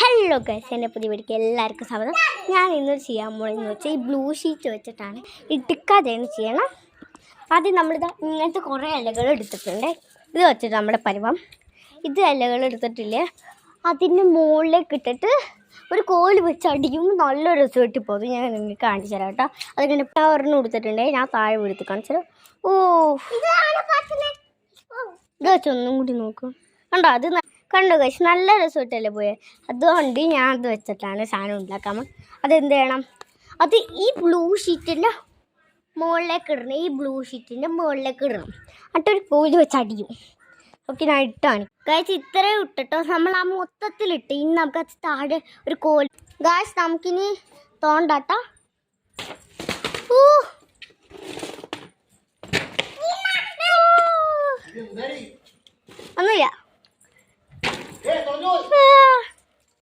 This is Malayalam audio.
ഹലോ ഗൈസ്, എൻ്റെ പുതിയ വീഡിയോക്ക് എല്ലാവർക്കും സ്വാഗതം. ഞാൻ ഇന്ന് ചെയ്യാൻ പോകുന്നതെന്ന് വെച്ചാൽ ഈ ബ്ലൂ ഷീറ്റ് വെച്ചിട്ടാണ് ഇടുക്കാതെയാണ് ചെയ്യണം. ആദ്യം നമ്മളിത് ഇങ്ങനത്തെ കുറേ ഇലകൾ എടുത്തിട്ടുണ്ട്. ഇത് വെച്ചിട്ട് നമ്മുടെ പരുവം ഇത് ഇലകൾ എടുത്തിട്ടില്ലേ, അതിൻ്റെ മുകളിലേക്ക് ഇട്ടിട്ട് ഒരു കോല് വെച്ച് അടിക്കുമ്പോൾ നല്ലൊരു രസം വെട്ടി പോകും. ഞാൻ നിങ്ങൾക്ക് കാണിച്ചു തരാം കേട്ടോ. അതിങ്ങനെ ഒരെണ്ണം കൊടുത്തിട്ടുണ്ട്, ഞാൻ താഴെ വീഴ്ത്തി കാണിച്ചു തരാം. ഓ, ഇത് വെച്ചൊന്നും കൂടി നോക്കും കണ്ടോ. അത് കണ്ടു കഴിച്ച് നല്ല രസമായിട്ടല്ലേ പോയത്. അതുകൊണ്ട് ഞാൻ അത് വെച്ചിട്ടാണ് സാധനം ഉണ്ടാക്കാൻ. അതെന്ത് ചെയ്യണം, അത് ഈ ബ്ലൂ ഷീറ്റിൻ്റെ മുകളിലേക്ക് ഇടണം. ഈ ബ്ലൂ ഷീറ്റിൻ്റെ മുകളിലേക്ക് ഇടണം. എന്നിട്ടൊരു കോല് വെച്ച് അടിക്കും. ഓക്കെ, ഞാൻ ഇട്ടാണ് കഴിച്ച് ഇത്രയും ഇട്ടിട്ടോ. നമ്മൾ ആ മൊത്തത്തിലിട്ട് ഇനി നമുക്ക് താഴെ ഒരു കോല്. ഗായ്സ്, നമുക്കിനി തോണ്ടാട്ടോ. ഒന്നുമില്ല.